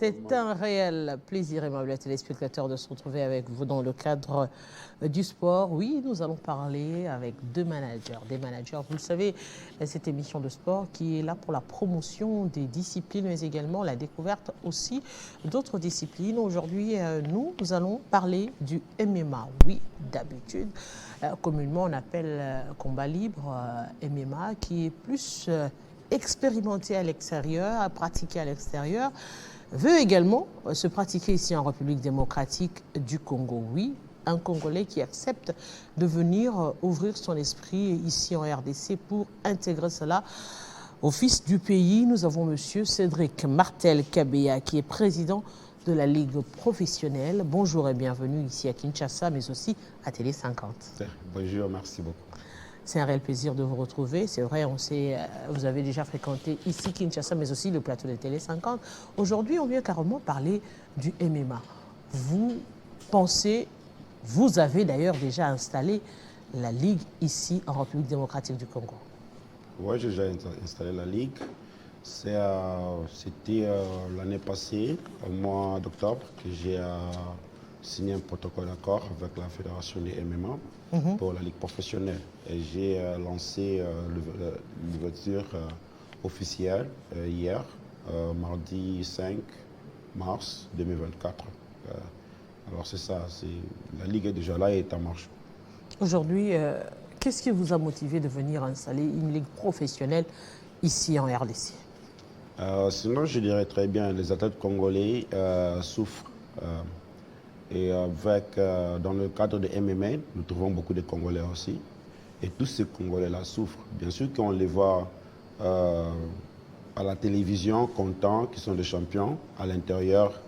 C'est un réel plaisir, aimables téléspectateurs, de se retrouver avec vous dans le cadre du sport. Oui, nous allons parler avec des managers. Vous le savez, cette émission de sport qui est là pour la promotion des disciplines, mais également la découverte aussi d'autres disciplines. Aujourd'hui, nous allons parler du MMA. Oui, d'habitude, communément, on appelle combat libre MMA, qui est plus expérimenté à l'extérieur, à pratiquer à l'extérieur, veut également se pratiquer ici en République démocratique du Congo. Oui, un Congolais qui accepte de venir ouvrir son esprit ici en RDC pour intégrer cela au fils du pays. Nous avons M. Cédric Martel Kabea, qui est président de la Ligue professionnelle. Bonjour et bienvenue ici à Kinshasa, mais aussi à Télé 50. Bonjour, merci beaucoup. C'est un réel plaisir de vous retrouver. C'est vrai, on sait, vous avez déjà fréquenté ici Kinshasa, mais aussi le plateau de Télé 50. Aujourd'hui, on vient carrément parler du MMA. Vous pensez, vous avez d'ailleurs déjà installé la Ligue ici en République démocratique du Congo. Oui, j'ai déjà installé la Ligue. C'était l'année passée, au mois d'octobre, que j'ai signé un protocole d'accord avec la Fédération des MMA pour la Ligue professionnelle. Et j'ai lancé l'ouverture officielle hier, mardi 5 mars 2024. Alors c'est ça, la Ligue est déjà là et est en marche. Aujourd'hui, qu'est-ce qui vous a motivé de venir installer une Ligue professionnelle ici en RDC? Sinon, je dirais très bien, les athlètes congolais souffrent. Et dans le cadre de MMA, nous trouvons beaucoup de Congolais aussi. Et tous ces Congolais-là souffrent. Bien sûr qu'on les voit à la télévision, contents, qui sont des champions. À l'intérieur,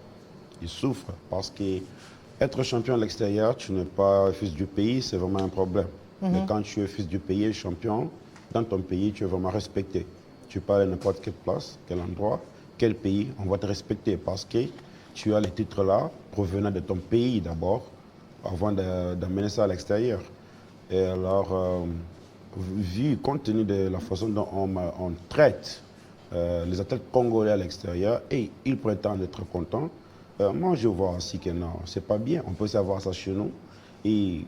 ils souffrent. Parce qu'être champion à l'extérieur, tu n'es pas fils du pays, c'est vraiment un problème. Mais quand tu es fils du pays et champion, dans ton pays, tu es vraiment respecté. Tu parles à n'importe quelle place, quel endroit, quel pays, on va te respecter parce que tu as les titres là, provenant de ton pays d'abord, avant d'amener ça à l'extérieur. Et alors, compte tenu de la façon dont on traite les athlètes congolais à l'extérieur, et ils prétendent être contents, moi je vois aussi que non, c'est pas bien, on peut savoir ça chez nous. Et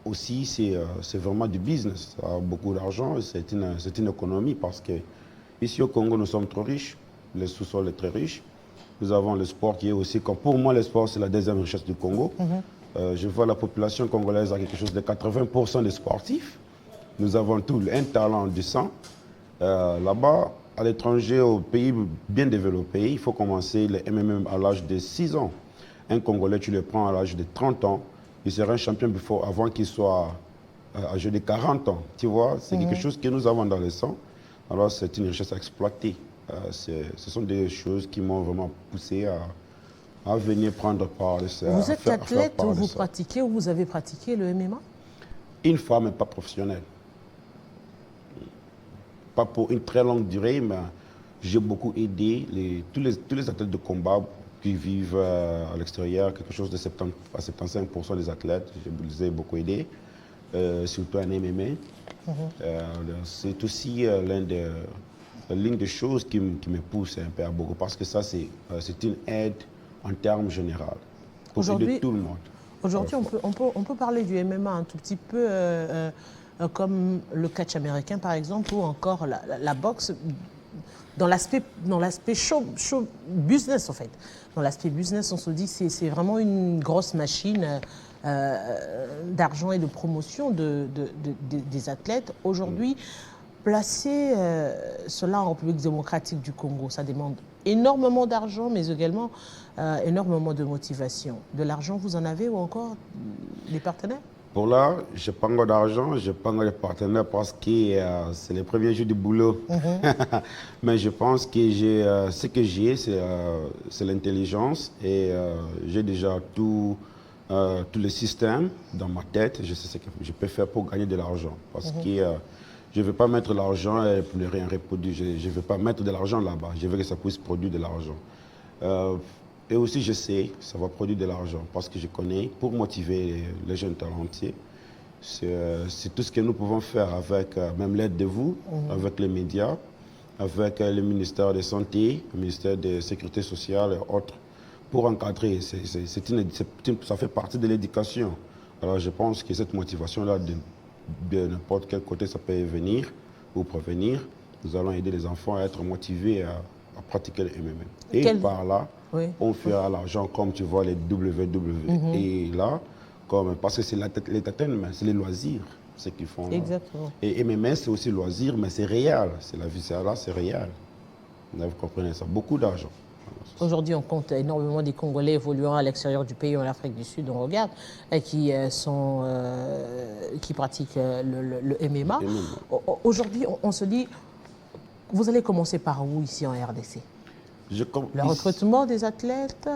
aussi, c'est vraiment du business, ça a beaucoup d'argent, c'est une économie parce que ici au Congo, nous sommes trop riches, le sous-sol est très riche. Nous avons le sport qui est aussi, comme pour moi, le sport, c'est la deuxième richesse du Congo. Je vois la population congolaise à quelque chose de 80% de sportifs. Nous avons tout, un talent du sang. Là-bas, à l'étranger, au pays bien développé, il faut commencer le MMA à l'âge de 6 ans. Un Congolais, tu le prends à l'âge de 30 ans, il sera un champion avant qu'il soit âgé de 40 ans. Tu vois, c'est quelque chose que nous avons dans le sang. Alors, c'est une richesse à exploiter. Ce sont des choses qui m'ont vraiment poussé à venir prendre part de ça. Vous êtes athlète ou vous pratiquez ou vous avez pratiqué le MMA? Une fois, mais pas professionnelle. Pas pour une très longue durée, mais j'ai beaucoup aidé tous les athlètes de combat qui vivent à l'extérieur, quelque chose de 70 à 75% des athlètes, je les ai beaucoup aidés, surtout en MMA. C'est aussi l'une des choses qui me pousse un peu à beaucoup, parce que ça, c'est une aide en termes généraux pour aider tout le monde. Aujourd'hui, on peut parler du MMA un tout petit peu comme le catch américain, par exemple, ou encore la boxe, dans l'aspect show business, en fait. Dans l'aspect business, on se dit que c'est vraiment une grosse machine d'argent et de promotion des athlètes. Aujourd'hui, placer cela en République démocratique du Congo, ça demande énormément d'argent, mais également énormément de motivation. De l'argent, vous en avez ou encore des partenaires? Pour là, je n'ai pas encore d'argent, je n'ai pas encore de partenaires parce que c'est les premiers jours du boulot. Mais je pense que ce que j'ai, c'est l'intelligence et j'ai déjà tout le système dans ma tête. Je sais ce que je peux faire pour gagner de l'argent. Parce que je ne veux pas mettre l'argent pour ne rien reproduire. Je ne veux pas mettre de l'argent là-bas. Je veux que ça puisse produire de l'argent. Et aussi, je sais que ça va produire de l'argent parce que je connais, pour motiver les jeunes talentueux, c'est tout ce que nous pouvons faire avec même l'aide de vous, avec les médias, avec le ministère de la Santé, le ministère de la Sécurité sociale et autres, pour encadrer. Ça fait partie de l'éducation. Alors je pense que cette motivation-là, de n'importe quel côté, ça peut venir ou provenir. Nous allons aider les enfants à être motivés à pratiquer le MMA. Et par là, on fera l'argent comme tu vois les WWE. Et là, parce que c'est l'entertainment, c'est les loisirs, ce qu'ils font là. Exactement. Et MMA, c'est aussi loisir, mais c'est réel. C'est la vie, c'est réel. Vous comprenez ça. Beaucoup d'argent. Aujourd'hui, on compte énormément des Congolais évoluant à l'extérieur du pays, en Afrique du Sud, on regarde, et qui pratiquent le MMA. Aujourd'hui, on se dit, vous allez commencer par où ici en RDC? Le recrutement des athlètes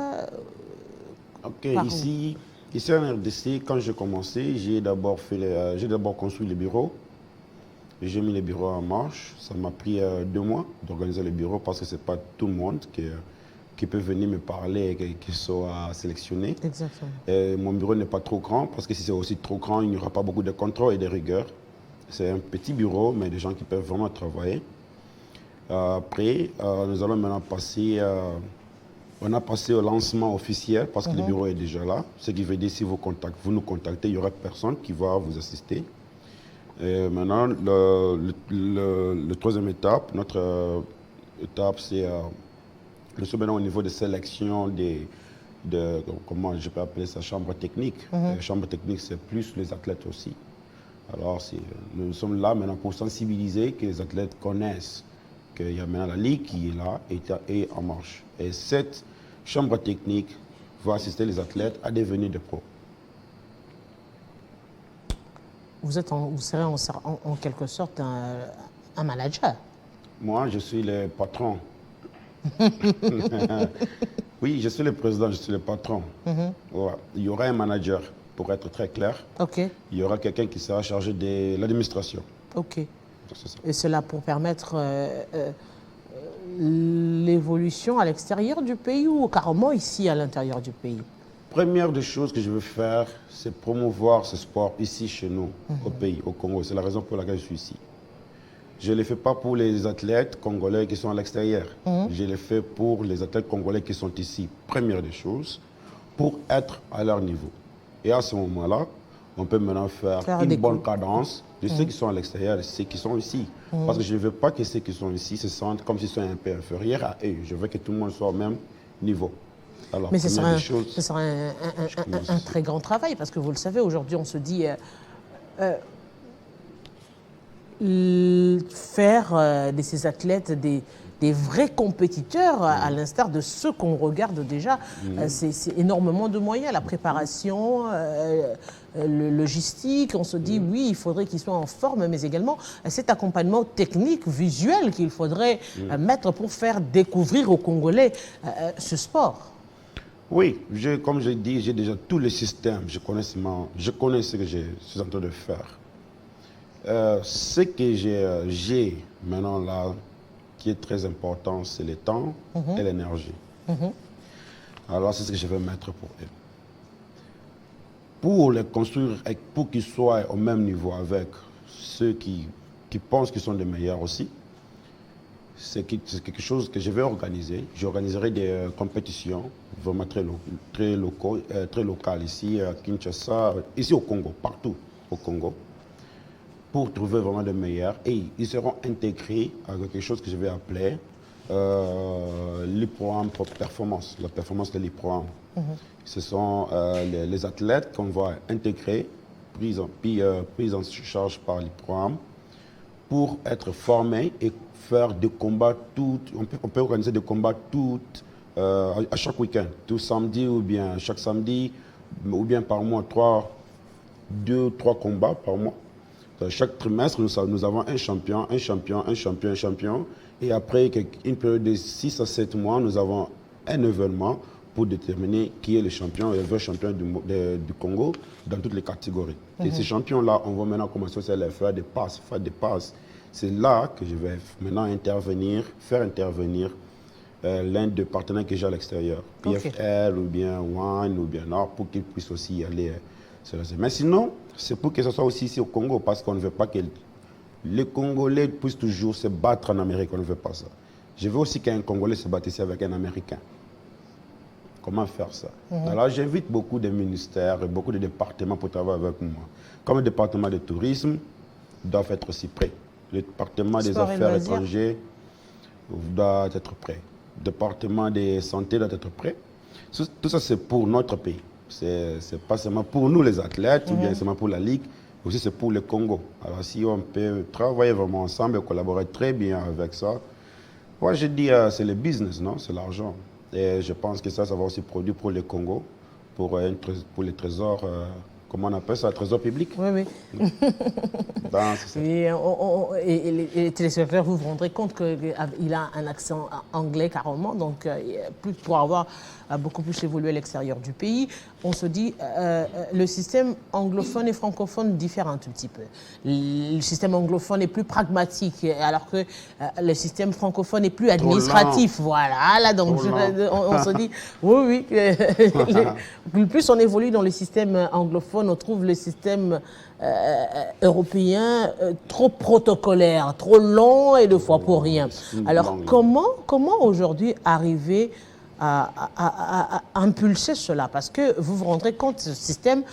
Ok, ici en RDC, quand j'ai commencé, j'ai d'abord construit les bureaux. J'ai mis les bureaux en marche. Ça m'a pris 2 mois d'organiser les bureaux parce que ce n'est pas tout le monde qui peut venir me parler et qui soit sélectionné. Exactement. Mon bureau n'est pas trop grand parce que si c'est aussi trop grand, il n'y aura pas beaucoup de contrôle et de rigueur. C'est un petit bureau, mais des gens qui peuvent vraiment travailler. Après, nous allons maintenant passer... on a passé au lancement officiel parce que le bureau est déjà là. Ce qui veut dire si vous nous contactez, il n'y aura personne qui va vous assister. Et maintenant, le troisième étape, notre étape, c'est nous sommes maintenant au niveau de sélection comment je peux appeler ça, chambre technique. Chambre technique, c'est plus les athlètes aussi. Alors, nous sommes là maintenant pour sensibiliser, que les athlètes connaissent qu'il y a maintenant la Ligue qui est là et en marche. Et cette chambre technique va assister les athlètes à devenir des pros. Vous serez en quelque sorte un manager. Moi, je suis le patron. Oui, je suis le président, je suis le patron. Ouais. Il y aura un manager, pour être très clair. Il y aura quelqu'un qui sera chargé de l'administration. Et cela pour permettre l'évolution à l'extérieur du pays ou carrément ici à l'intérieur du pays? Première des choses que je veux faire, c'est promouvoir ce sport ici chez nous, au pays, au Congo. C'est la raison pour laquelle je suis ici. Je ne le fais pas pour les athlètes congolais qui sont à l'extérieur. Je le fais pour les athlètes congolais qui sont ici. Première des choses, pour être à leur niveau. Et à ce moment-là, on peut maintenant faire une bonne cadence de ceux qui sont à l'extérieur et ceux qui sont ici. Parce que je ne veux pas que ceux qui sont ici se sentent comme s'ils sont un peu inférieurs à eux. Je veux que tout le monde soit au même niveau. Alors, mais ce sera un très grand travail parce que vous le savez, aujourd'hui on se dit faire de ces athlètes des vrais compétiteurs, à l'instar de ceux qu'on regarde déjà, c'est énormément de moyens, la préparation, le logistique, on se dit oui, il faudrait qu'ils soient en forme, mais également cet accompagnement technique, visuel qu'il faudrait mettre pour faire découvrir aux Congolais ce sport. Oui, comme je dis, j'ai déjà tous les systèmes, je connais ce que je suis en train de faire. Ce que j'ai maintenant là, qui est très important, c'est le temps et l'énergie. Alors c'est ce que je vais mettre pour eux. Pour les construire, pour qu'ils soient au même niveau avec ceux qui pensent qu'ils sont les meilleurs aussi, c'est quelque chose que je vais organiser. J'organiserai des compétitions vraiment très locales ici à Kinshasa, ici au Congo, partout au Congo, pour trouver vraiment les meilleurs. Et ils seront intégrés à quelque chose que je vais appeler l'IPROAM pour performance, la performance de l'IPROAM. Ce sont les athlètes qu'on va intégrer, pris en charge par l'IPROAM, pour être formés et faire des combats on peut organiser des combats à chaque week-end, tout samedi ou bien chaque samedi, ou bien par mois, 2 ou 3 combats par mois. Chaque trimestre, nous avons un champion, et après une période de 6 à 7 mois, nous avons un événement pour déterminer qui est le champion, le vrai champion du Congo dans toutes les catégories. Et ces champions-là, on va maintenant commencer à les faire des passes. C'est là que je vais maintenant faire intervenir l'un des partenaires que j'ai à l'extérieur, PFL ou bien One ou bien Nord, pour qu'ils puissent aussi y aller. Mais sinon, c'est pour que ce soit aussi ici au Congo, parce qu'on ne veut pas que Les Congolais puissent toujours se battre en Amérique, on ne veut pas ça. Je veux aussi qu'un Congolais se batte ici avec un Américain. Comment faire ça? Alors j'invite beaucoup de ministères et beaucoup de départements pour travailler avec moi. Comme le département de tourisme doit être aussi prêt. Le département des affaires étrangères doit être prêt. Le département de santé doit être prêt. Tout ça, c'est pour notre pays. C'est pas seulement pour nous les athlètes, ou bien seulement pour la Ligue, aussi c'est pour le Congo. Alors si on peut travailler vraiment ensemble et collaborer très bien avec ça, moi je dis c'est le business, non? C'est l'argent. Et je pense que ça va aussi produire pour le Congo, pour les trésors, comment on appelle ça, trésor public? Oui, oui. Et les téléspectateurs, vous vous rendrez compte qu'il a un accent anglais carrément, donc pour avoir beaucoup plus évolué à l'extérieur du pays, on se dit le système anglophone et francophone diffère un tout petit peu. Le système anglophone est plus pragmatique, alors que le système francophone est plus administratif. Voilà, là, donc on se dit, oui, oui. Plus on évolue dans le système anglophone, on trouve le système européen trop protocolaire, trop long et de fois pour rien. Alors comment aujourd'hui arriver à impulser cela? Parce que vous vous rendrez compte, ce système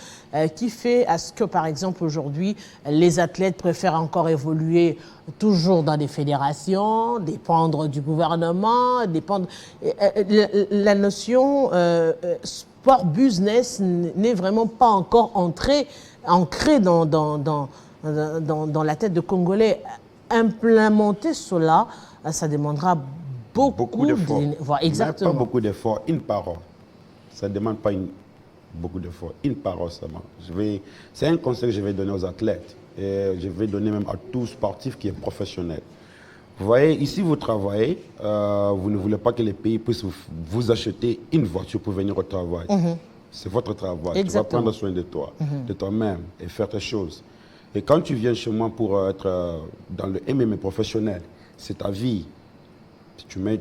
qui fait à ce que, par exemple, aujourd'hui, les athlètes préfèrent encore évoluer toujours dans des fédérations, dépendre du gouvernement, dépendre... La notion sport business n'est vraiment pas encore ancrée dans la tête de Congolais. Implémenter cela, ça demandera beaucoup d'efforts. Exactement. Pas beaucoup d'efforts, une parole. Ça ne demande pas beaucoup d'efforts, une parole seulement. C'est un conseil que je vais donner aux athlètes. Et je vais donner même à tout sportif qui est professionnel. Vous voyez, ici vous travaillez, vous ne voulez pas que les pays puissent vous acheter une voiture pour venir au travail. C'est votre travail. Exactement. Tu vas prendre soin de toi, de toi-même et faire tes choses. Et quand tu viens chez moi pour être dans le MMA professionnel, c'est ta vie. Tu mets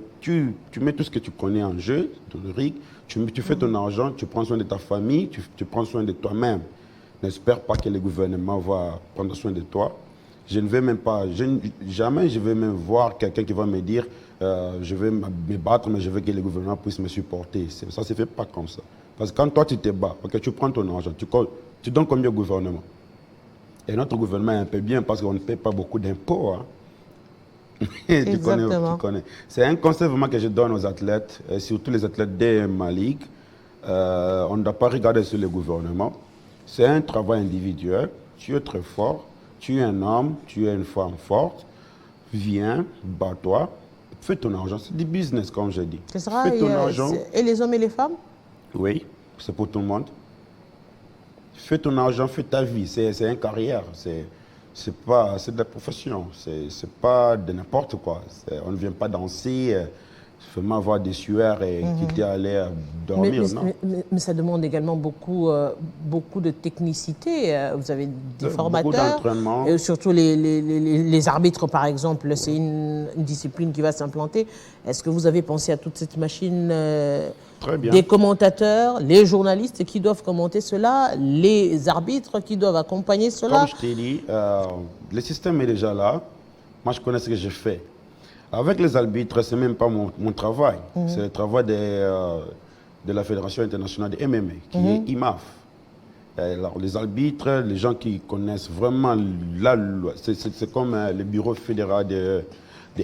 tout ce que tu connais en jeu, dans le ring, tu fais ton argent, tu prends soin de ta famille, tu prends soin de toi-même. N'espère pas que le gouvernement va prendre soin de toi. Je ne vais même pas, jamais je vais même voir quelqu'un qui va me dire je vais me battre, mais je veux que le gouvernement puisse me supporter. Ça ne se fait pas comme ça. Parce que quand toi tu te bats, okay, tu prends ton argent, tu donnes combien au gouvernement? Et notre gouvernement est un peu bien parce qu'on ne paie pas beaucoup d'impôts. Hein. Tu connais. C'est un conseil vraiment que je donne aux athlètes, et surtout les athlètes de ma ligue. On ne doit pas regarder sur le gouvernement. C'est un travail individuel. Tu es très fort, tu es un homme, tu es une femme forte. Viens, bats-toi, fais ton argent. C'est du business, comme je dis. Fais ton argent. Et les hommes et les femmes? Oui, c'est pour tout le monde. Fais ton argent, fais ta vie. C'est une carrière. C'est de la profession, c'est pas de n'importe quoi. On ne vient pas danser, seulement avoir des sueurs et quitter aller dormir, non? Mais ça demande également beaucoup de technicité. Vous avez des formateurs. Beaucoup d'entraînement. Et surtout les arbitres, par exemple, c'est une discipline qui va s'implanter. Est-ce que vous avez pensé à toute cette machine Très bien. Des commentateurs, les journalistes qui doivent commenter cela, les arbitres qui doivent accompagner cela? Comme je t'ai dit, le système est déjà là. Moi, je connais ce que je fais. Avec les arbitres, ce n'est même pas mon travail. C'est le travail de la Fédération internationale de MMA, qui est IMAF. Alors, les arbitres, les gens qui connaissent vraiment la loi, c'est comme le bureau fédéral de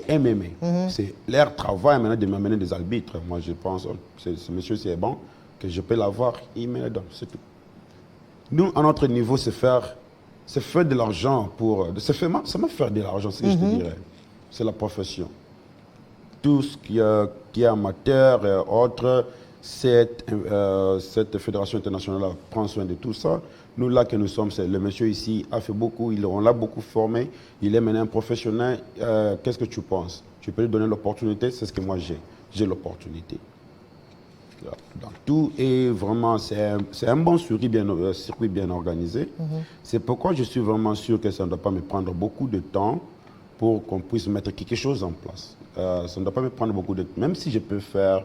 MMA. C'est leur travail maintenant de m'amener des arbitres. Moi, je pense, ce monsieur, c'est bon, que je peux l'avoir, il me le donne, c'est tout. Nous, à notre niveau, c'est faire de l'argent pour... Ça m'a faire de l'argent, c'est ce que je te dirais. C'est la profession. Tout ce qui est amateur et autres, cette fédération internationale prend soin de tout ça. Nous, là que nous sommes, le monsieur ici a fait beaucoup, on l'a beaucoup formé, il est maintenant un professionnel. Qu'est-ce que tu penses? Tu peux lui donner l'opportunité, c'est ce que moi j'ai. J'ai l'opportunité. Dans tout, et vraiment, c'est un bon circuit bien organisé. C'est pourquoi je suis vraiment sûr que ça ne doit pas me prendre beaucoup de temps pour qu'on puisse mettre quelque chose en place. Ça ne doit pas me prendre beaucoup de temps. Même si je peux faire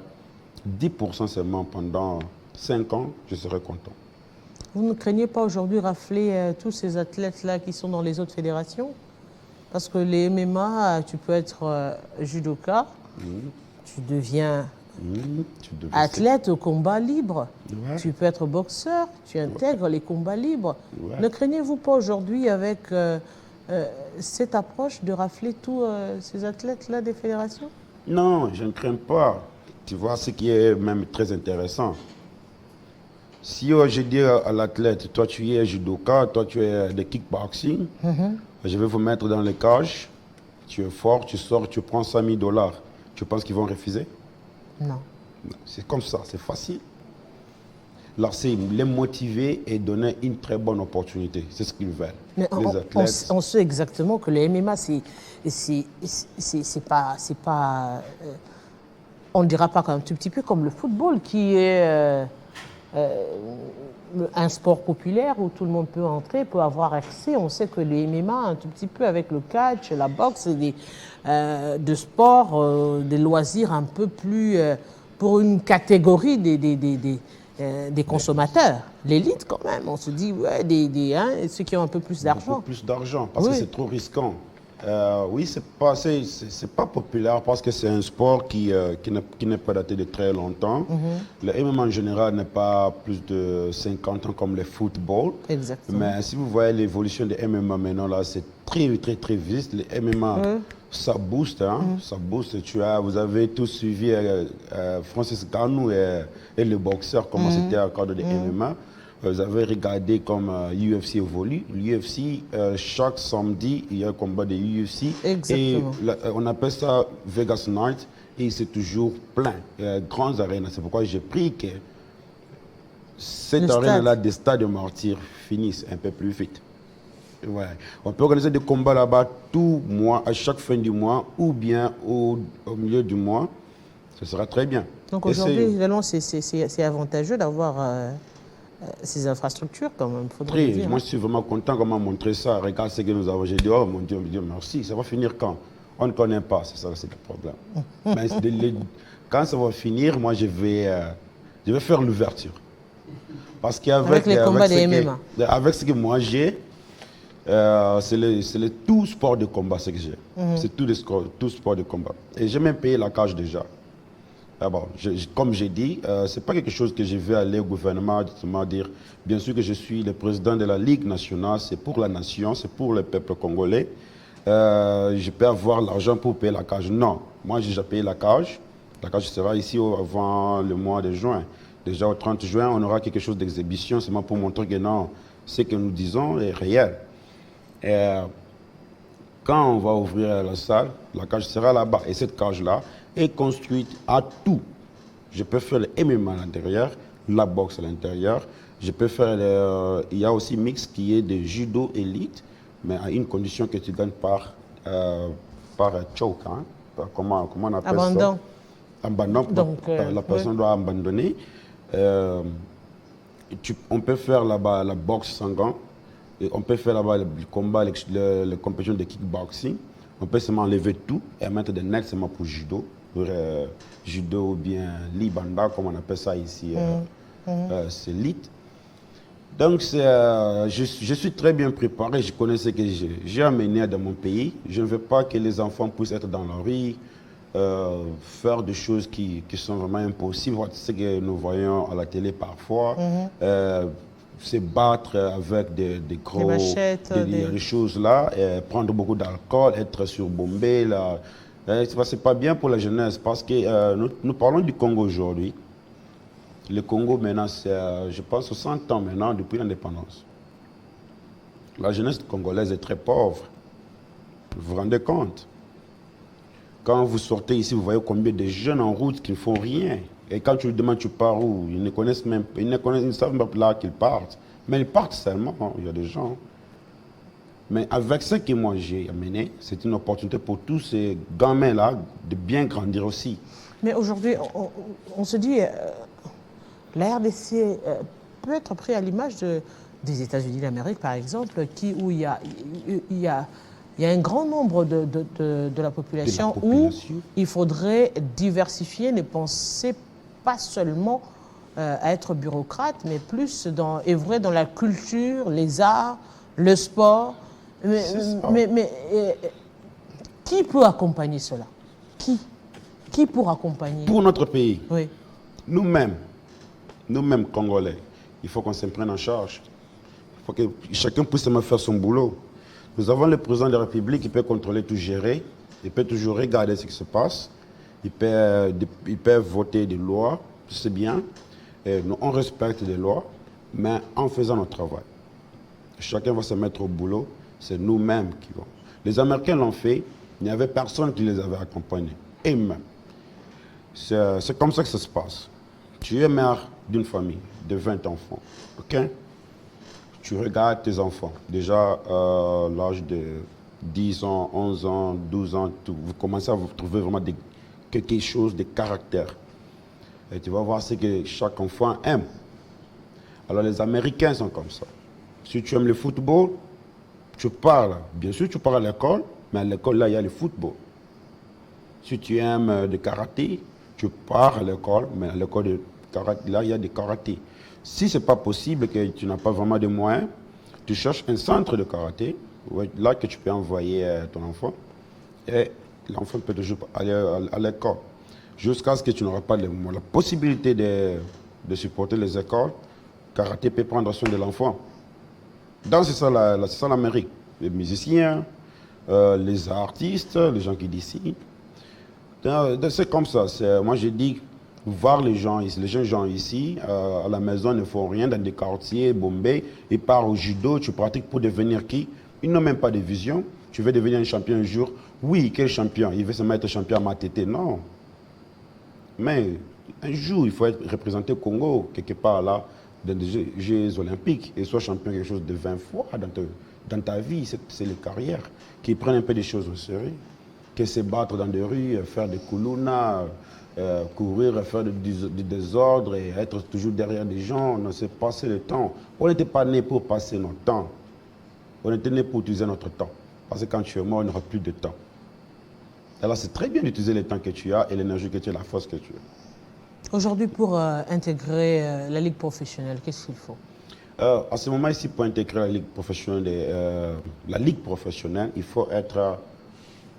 10% seulement pendant 5 ans, je serai content. Vous ne craignez pas aujourd'hui rafler tous ces athlètes-là qui sont dans les autres fédérations? Parce que les MMA, tu peux être judoka, tu deviens athlète au combat libre, tu peux être boxeur, tu intègres les combats libres. Ne craignez-vous pas aujourd'hui avec cette approche de rafler tous ces athlètes-là des fédérations? Non, je ne crains pas. Tu vois ce qui est même très intéressant. Si je dis à l'athlète, toi tu es judoka, toi tu es de kickboxing, je vais vous mettre dans les cages, tu es fort, tu sors, tu prends 100 000 $. Tu penses qu'ils vont refuser? Non. C'est comme ça, c'est facile. Alors c'est les motiver et donner une très bonne opportunité. C'est ce qu'ils veulent. Mais les athlètes. on sait exactement que le MMA, c'est pas, on ne dira pas un tout petit peu comme le football qui est un sport populaire où tout le monde peut entrer, peut avoir accès. On sait que le MMA, un tout petit peu avec le catch, la boxe, c'est de sports, des loisirs un peu plus pour une catégorie des consommateurs. L'élite, quand même, on se dit, ouais, ceux qui ont un peu plus d'argent. Beaucoup plus d'argent, parce que c'est trop risquant. Oui, c'est pas populaire parce que c'est un sport qui n'est pas daté de très longtemps. Le MMA en général n'est pas plus de 50 ans comme le football. Exactement. Mais si vous voyez l'évolution des MMA maintenant, là, c'est très, très, très vite. Les MMA, ça booste, hein, ça booste. Vous avez tous suivi Francis Ngannou et le boxeur, comment c'était à cadre de MMA. Vous avez regardé comme UFC évolue. L'UFC, chaque samedi, il y a un combat de UFC. Exactement. Et on appelle ça Vegas Night. Et c'est toujours plein. Grandes arènes. C'est pourquoi j'ai pris que cette arène-là des stades de martyrs finisse un peu plus vite. Ouais. On peut organiser des combats là-bas tout mois, à chaque fin du mois, ou bien au milieu du mois. Ce sera très bien. Donc aujourd'hui, évidemment, c'est avantageux d'avoir ces infrastructures, quand même, faudrait le dire. Moi, je suis vraiment content comment montrer ça. Regarde ce que nous avons. J'ai dit, oh mon Dieu, merci. Ça va finir quand? On ne connaît pas, c'est ça, c'est le problème. Mais quand ça va finir, moi, je vais faire l'ouverture. Parce qu'avec les combats des MMA. Avec ce que moi j'ai, c'est le tout sport de combat, ce que j'ai. C'est tout sport de combat. Et j'ai même payé la cage déjà. Ah bon, comme j'ai dit, ce n'est pas quelque chose que je vais aller au gouvernement dire, bien sûr que je suis le président de la Ligue nationale, c'est pour la nation, c'est pour le peuple congolais. Je peux avoir l'argent pour payer la cage. Non, moi j'ai déjà payé la cage. La cage sera ici avant le mois de juin. Déjà au 30 juin, on aura quelque chose d'exhibition, seulement pour montrer que non, ce que nous disons est réel. Quand on va ouvrir la salle, la cage sera là-bas. Et cette cage-là est construite à tout. Je peux faire le MMA à l'intérieur, la boxe à l'intérieur. Je peux faire il y a aussi mix qui est de judo élite, mais à une condition que tu gagnes par choke. Hein? Comment on appelle Abandon. ça? Abandon. Donc, la personne doit abandonner. On peut faire là-bas la boxe sans gants. Et on peut faire là-bas le combat, la compétition de kickboxing. On peut seulement enlever tout et mettre des nets seulement pour judo. Judo ou bien libanda, comme on appelle ça ici. C'est l'élite. Donc, je suis très bien préparé. Je connais ce que j'ai amené dans mon pays. Je ne veux pas que les enfants puissent être dans la rue, faire des choses qui sont vraiment impossibles. Ce que nous voyons à la télé parfois. Se battre avec des gros... Des machettes. Des choses là. Prendre beaucoup d'alcool, être surbombé. Là. C'est pas bien pour la jeunesse parce que nous parlons du Congo aujourd'hui. Le Congo maintenant, c'est, je pense, 60 ans maintenant depuis l'indépendance. La jeunesse congolaise est très pauvre. Vous vous rendez compte? Quand vous sortez ici, vous voyez combien de jeunes en route qui ne font rien. Et quand tu leur demandes tu pars où, ils ne connaissent même pas, ils ne savent même pas là qu'ils partent. Mais ils partent seulement, hein. Il y a des gens. Mais avec ce que moi j'ai amené, c'est une opportunité pour tous ces gamins-là de bien grandir aussi. Mais aujourd'hui, on se dit, la RDC peut être pris à l'image des États-Unis d'Amérique, par exemple, où il y a un grand nombre de la population où il faudrait diversifier, ne penser pas seulement à être bureaucrate, mais plus œuvrer dans la culture, les arts, le sport, Mais qui peut accompagner cela? Qui pour accompagner? Pour notre pays, Oui. nous-mêmes Congolais, il faut qu'on se prenne en charge. Il faut que chacun puisse me faire son boulot. Nous avons le président de la République qui peut contrôler, tout gérer. Il peut toujours regarder ce qui se passe. Il peut voter des lois, c'est bien. Et nous, on respecte les lois, mais en faisant notre travail. Chacun va se mettre au boulot, c'est nous-mêmes qui vont. Les Américains l'ont fait, il n'y avait personne qui les avait accompagnés. Et même. C'est comme ça que ça se passe. Tu es mère d'une famille de 20 enfants, ok? Tu regardes tes enfants, déjà à l'âge de 10 ans, 11 ans, 12 ans, vous commencez à vous trouver vraiment quelque chose de caractère. Et tu vas voir ce que chaque enfant aime. Alors les Américains sont comme ça. Si tu aimes le football, tu parles. Bien sûr, tu parles à l'école, mais à l'école, là, il y a le football. Si tu aimes le karaté, tu pars à l'école, mais à l'école de karaté, là, il y a des karaté. Si ce n'est pas possible, que tu n'as pas vraiment de moyens, tu cherches un centre de karaté, là que tu peux envoyer ton enfant, et l'enfant peut toujours aller à l'école. Jusqu'à ce que tu n'auras pas la possibilité de supporter les écoles, karaté peut prendre soin de l'enfant. Donc c'est ça l'Amérique. Les musiciens, les artistes, les gens qui dessinent. C'est comme ça. Moi je dis, voir les jeunes gens ici, à la maison, ne font rien dans des quartiers, Bombay, ils partent au judo, tu pratiques pour devenir qui? Ils n'ont même pas de vision. Tu veux devenir un champion un jour? Oui, quel champion? Il veut se mettre champion à Matete? Non. Mais un jour, il faut être représenté au Congo, quelque part là, dans des Jeux olympiques, et soit champion quelque chose de 20 fois dans ta vie. C'est les carrières qui prennent un peu des choses au sérieux, qui se battre dans des rues, faire des koulouna, courir, faire du désordre et être toujours derrière des gens. On s'est passé le temps. On n'était pas né pour passer notre temps. On était né pour utiliser notre temps. Parce que quand tu es mort, on n'aura plus de temps. Alors c'est très bien d'utiliser le temps que tu as et l'énergie que tu as, la force que tu as. Aujourd'hui, pour intégrer la Ligue professionnelle, qu'est-ce qu'il faut? À ce moment ici, pour intégrer la Ligue professionnelle, il faut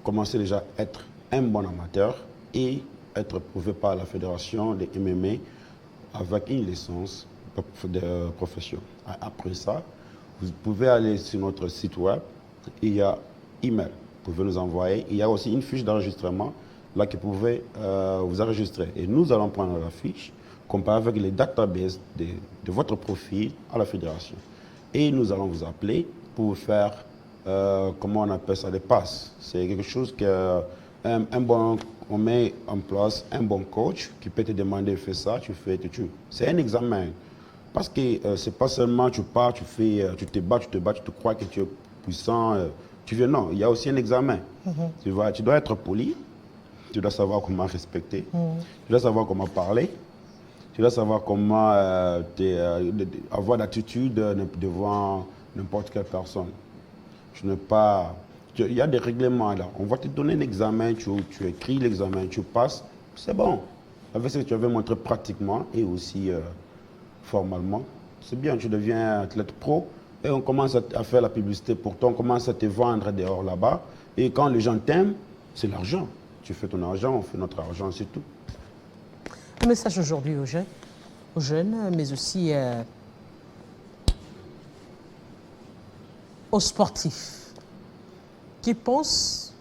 commencer déjà à être un bon amateur et être prouvé par la fédération de MMA avec une licence de profession. Après ça, vous pouvez aller sur notre site web, il y a email. Vous pouvez nous envoyer. Il y a aussi une fiche d'enregistrement là que vous pouvez vous enregistrer. Et nous allons prendre la fiche, comparer avec les databases de votre profil à la fédération. Et nous allons vous appeler pour vous faire, comment on appelle ça, des passes. C'est quelque chose que on met en place un bon coach qui peut te demander de faire ça, tu fais, c'est un examen. Parce que c'est pas seulement tu pars, tu te bats, tu te crois que tu es puissant. Tu viens, non, il y a aussi un examen. Tu dois être poli, tu dois savoir comment respecter, tu dois savoir comment parler, tu dois savoir comment avoir d'attitude devant n'importe quelle personne. Il y a des règlements là. On va te donner un examen, tu écris l'examen, tu passes, c'est bon. Avec ce que tu avais montré pratiquement et aussi formellement, c'est bien, tu deviens athlète pro. Et on commence à faire la publicité pour toi, on commence à te vendre dehors là-bas. Et quand les gens t'aiment, c'est l'argent. Tu fais ton argent, on fait notre argent, c'est tout. Un message aujourd'hui aux jeunes, mais aussi aux sportifs qui pensent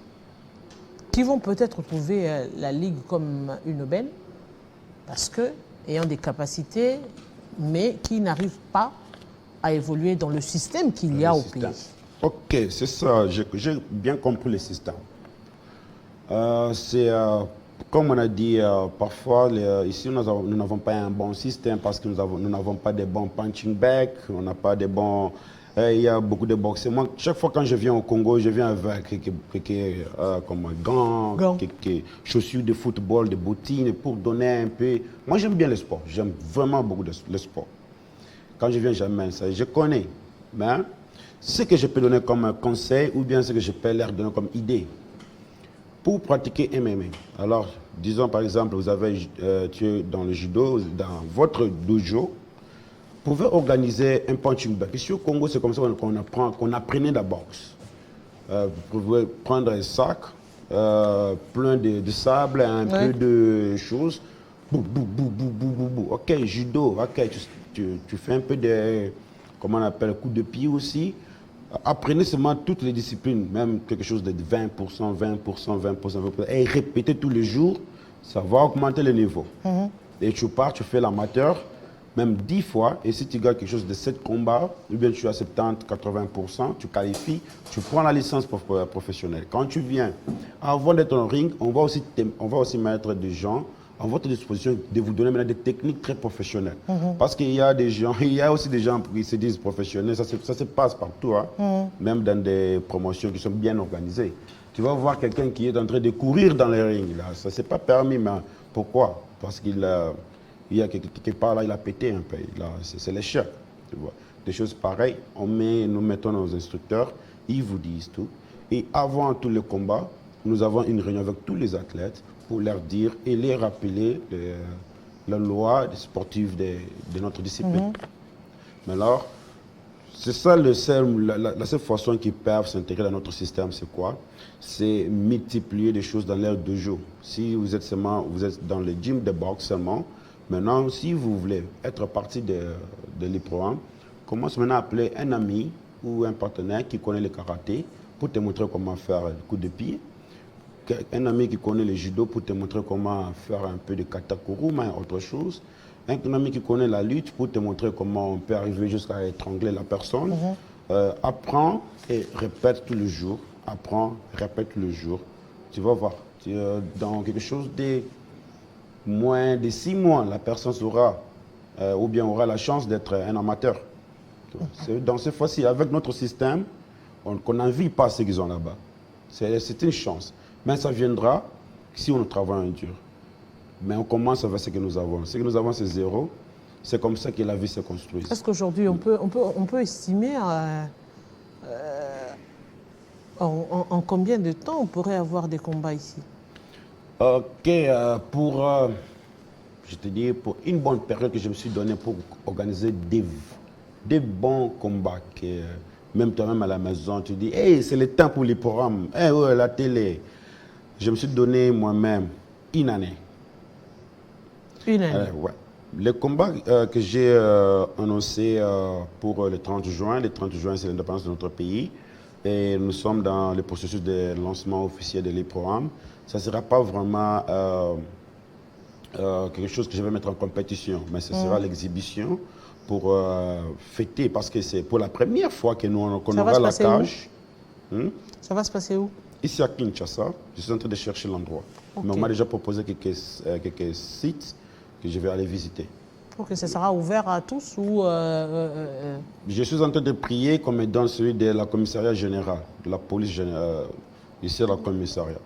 qu'ils vont peut-être trouver la Ligue comme une aubaine parce que, ayant des capacités, mais qui n'arrivent pas à évoluer dans le système qu'il y a au pays. Ok, c'est ça, j'ai bien compris le système. Comme on a dit, parfois, ici, nous n'avons pas un bon système parce que nous n'avons pas de bons punching back, on n'a pas de bons... il y a beaucoup de boxe. Moi, chaque fois quand je viens au Congo, je viens avec comme gants, quelques chaussures de football, des bottines pour donner un peu... Moi, j'aime bien le sport. J'aime vraiment beaucoup le sport. Quand je viens, j'aime ça. Je connais. Mais ce que je peux donner comme conseil ou bien ce que je peux leur donner comme idée pour pratiquer MMA. Alors, disons par exemple, tu es dans le judo, dans votre dojo, vous pouvez organiser un punching bag. Ici au Congo, c'est comme ça qu'on apprenait la boxe. vous pouvez prendre un sac plein de sable, un peu de choses. Bou, bou, bou, bou, bou, bou, bou. Ok, judo, ok, tu fais un peu de, comment on appelle, coup de pied aussi. Apprenez seulement toutes les disciplines, même quelque chose de 20%, 20%, 20%, 20%, et répétez tous les jours, ça va augmenter le niveau. Et tu pars, tu fais l'amateur, même 10 fois, et si tu gagnes quelque chose de 7 combats, ou bien tu as 70, 80%, tu qualifies, tu prends la licence professionnelle. Quand tu viens, avant d'être en ring, on va aussi mettre des gens à votre disposition de vous donner maintenant des techniques très professionnelles. Parce qu'il y a des gens, il y a aussi des gens qui se disent professionnels, ça se passe partout, hein, même dans des promotions qui sont bien organisées. Tu vas voir quelqu'un qui est en train de courir dans les rings, là, ça c'est pas permis, mais pourquoi? Parce qu'il il y a quelque part là, il a pété un peu, c'est l'échec, tu vois. Des choses pareilles, nous mettons nos instructeurs, ils vous disent tout. Et avant tous les combats, nous avons une réunion avec tous les athlètes pour leur dire et les rappeler la loi sportive de notre discipline. Mais alors, c'est ça la seule façon qu'ils peuvent s'intégrer dans notre système, c'est quoi? C'est multiplier des choses dans l'air de jeu. Si vous êtes dans le gym de boxe seulement, maintenant, si vous voulez être partie de l'IPROAM, commence maintenant à appeler un ami ou un partenaire qui connaît le karaté pour te montrer comment faire le coup de pied. Un ami qui connaît le judo pour te montrer comment faire un peu de katakuruma et autre chose. Un ami qui connaît la lutte pour te montrer comment on peut arriver jusqu'à étrangler la personne. Apprends et répète tous les jours. Apprends, répète tous les jours. Tu vas voir. Dans quelque chose de moins de 6 mois, la personne sera ou bien aura la chance d'être un amateur. Dans cette fois-ci, avec notre système, qu'on n'envie pas ceux qu'ils ont là-bas. C'est une chance. Mais ça viendra si on travaille dur. Mais on commence avec ce que nous avons. Ce que nous avons, c'est zéro. C'est comme ça que la vie se construit. Est-ce qu'aujourd'hui, on peut estimer en combien de temps on pourrait avoir des combats ici? Ok, je te dis, pour une bonne période que je me suis donnée pour organiser des bons combats, même toi-même à la maison, tu dis, hey, c'est le temps pour les programmes, hey, ouais, la télé. Je me suis donné moi-même une année. Une année? Ouais. Le combat que j'ai annoncé pour le 30 juin, c'est l'indépendance de notre pays. Et nous sommes dans le processus de lancement officiel de l'IPROAM. Ça ne sera pas vraiment quelque chose que je vais mettre en compétition, mais ce sera l'exhibition pour fêter, parce que c'est pour la première fois que qu'on aura la cage. Ça va se passer où? Ici à Kinshasa, je suis en train de chercher l'endroit. Mais on m'a déjà proposé quelques sites que je vais aller visiter. Ok, ça sera ouvert à tous ou... Je suis en train de prier qu'on me donne celui de la commissariat générale, de la police générale, ici à la commissariat.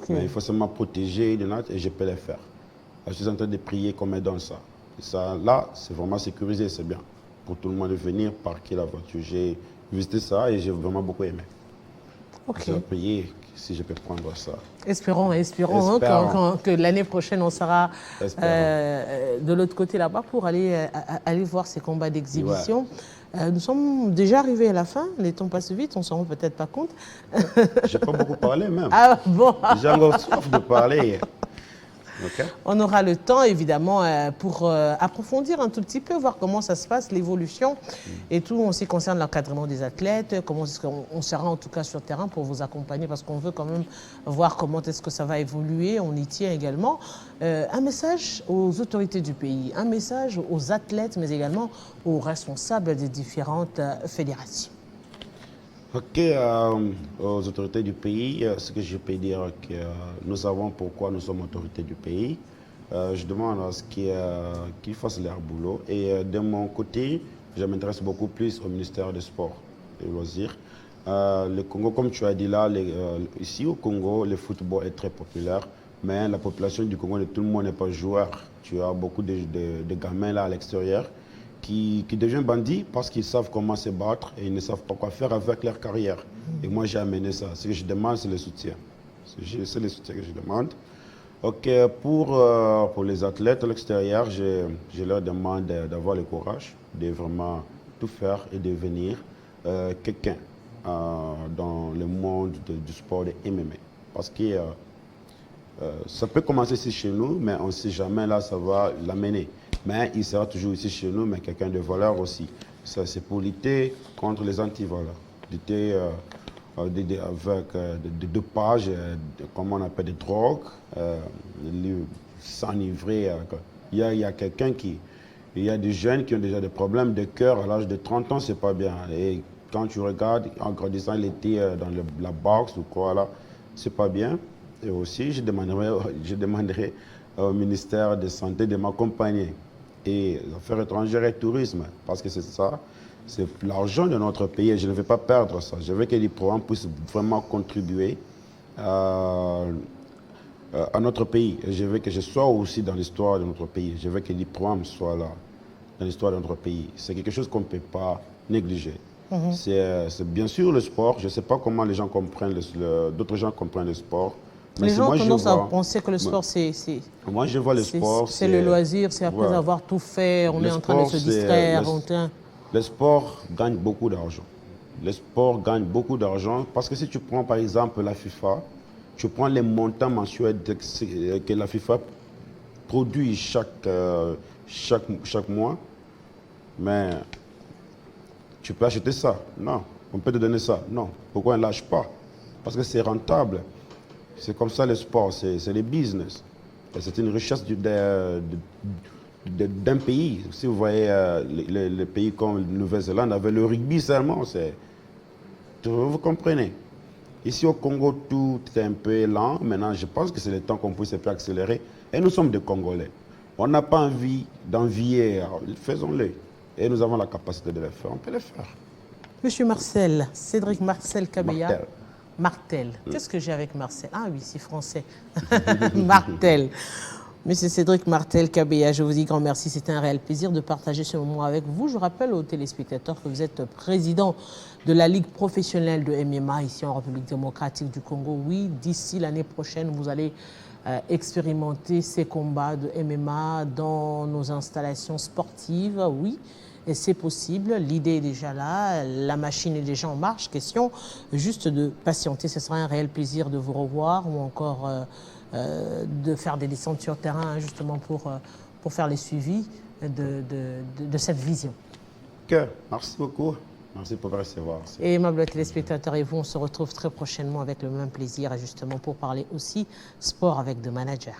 Mais il faut seulement protéger les notes et je peux les faire. Je suis en train de prier qu'on me donne ça. Et ça, là, c'est vraiment sécurisé, c'est bien. Pour tout le monde de venir parquer la voiture. J'ai visité ça et j'ai vraiment beaucoup aimé. Je vais prier si je peux prendre ça. Espérons hein, que l'année prochaine, on sera de l'autre côté là-bas pour aller voir ces combats d'exhibition. Ouais. Nous sommes déjà arrivés à la fin. Les temps passent vite, on ne s'en rend peut-être pas compte. Je n'ai pas beaucoup parlé même. Ah bon? J'ai encore soif de parler. Okay. On aura le temps, évidemment, pour approfondir un tout petit peu, voir comment ça se passe, l'évolution et tout en ce qui concerne l'encadrement des athlètes, comment on sera en tout cas sur le terrain pour vous accompagner parce qu'on veut quand même voir comment est-ce que ça va évoluer, on y tient également. Un message aux autorités du pays, un message aux athlètes, mais également aux responsables des différentes fédérations. Ok, aux autorités du pays, ce que je peux dire, que nous savons pourquoi nous sommes autorités du pays. Je demande à ce qu'ils fassent leur boulot. Et de mon côté, je m'intéresse beaucoup plus au ministère des Sports et Loisirs. Le Congo, comme tu as dit là, ici au Congo, le football est très populaire. Mais la population du Congo, tout le monde n'est pas joueur. Tu as beaucoup de gamins là à l'extérieur qui deviennent bandits parce qu'ils savent comment se battre et ils ne savent pas quoi faire avec leur carrière. Et moi, j'ai amené ça. Ce que je demande, c'est le soutien. C'est le soutien que je demande. Ok, pour les athlètes à l'extérieur, je leur demande d'avoir le courage de vraiment tout faire et de devenir quelqu'un. dans le monde du sport de MMA. Parce que ça peut commencer ici chez nous, mais on ne sait jamais là ça va l'amener. Mais il sera toujours ici chez nous, mais quelqu'un de valeur aussi. Ça, c'est pour lutter contre les antivaleurs. Lutter avec des dopages, comment on appelle, des drogues, s'enivrer. Il y a quelqu'un qui... Il y a des jeunes qui ont déjà des problèmes de cœur à l'âge de 30 ans, c'est pas bien. Et quand tu regardes, en grandissant, il était dans la boxe ou quoi là, c'est pas bien. Et aussi, je demanderai au ministère de Santé de m'accompagner. Et Affaires étrangères et tourisme, parce que c'est ça, c'est l'argent de notre pays et je ne vais pas perdre ça. Je veux que les programmes puissent vraiment contribuer à notre pays. Et je veux que je sois aussi dans l'histoire de notre pays. Je veux que les programmes soient là, dans l'histoire de notre pays. C'est quelque chose qu'on ne peut pas négliger. C'est bien sûr le sport. Je ne sais pas comment les gens comprennent, d'autres gens comprennent le sport. Mais les gens ont tendance à penser que le sport, c'est... Moi, je vois le sport... C'est le loisir, c'est après avoir tout fait, on est en train de se distraire. Le sport gagne beaucoup d'argent. Le sport gagne beaucoup d'argent parce que si tu prends par exemple la FIFA, tu prends les montants mensuels que la FIFA produit chaque mois, mais tu peux acheter ça. Non. On peut te donner ça. Non. Pourquoi on ne lâche pas? Parce que c'est rentable. C'est comme ça le sport, c'est le business. C'est une richesse d'un pays. Si vous voyez les pays comme la Nouvelle-Zélande avec le rugby seulement, vous comprenez. Ici au Congo, tout est un peu lent. Maintenant, je pense que c'est le temps qu'on puisse un peu accélérer. Et nous sommes des Congolais. On n'a pas envie d'envier. Faisons-le. Et nous avons la capacité de le faire. On peut le faire. Monsieur Marcel, Cédric Marcel Kabeya. Martel. Qu'est-ce que j'ai avec Marcel? Ah oui, c'est français. Martel. Monsieur Cédric Martel Kabeya, je vous dis grand merci. C'était un réel plaisir de partager ce moment avec vous. Je rappelle aux téléspectateurs que vous êtes président de la Ligue professionnelle de MMA ici en République démocratique du Congo. Oui, d'ici l'année prochaine, vous allez expérimenter ces combats de MMA dans nos installations sportives. Oui. Et c'est possible, l'idée est déjà là, la machine est déjà en marche. Question juste de patienter. Ce sera un réel plaisir de vous revoir ou encore de faire des descentes sur terrain justement pour faire les suivis de cette vision. Okay. Merci beaucoup. Merci pour me recevoir. Et aimables téléspectateurs et vous, on se retrouve très prochainement avec le même plaisir justement pour parler aussi sport avec deux managers.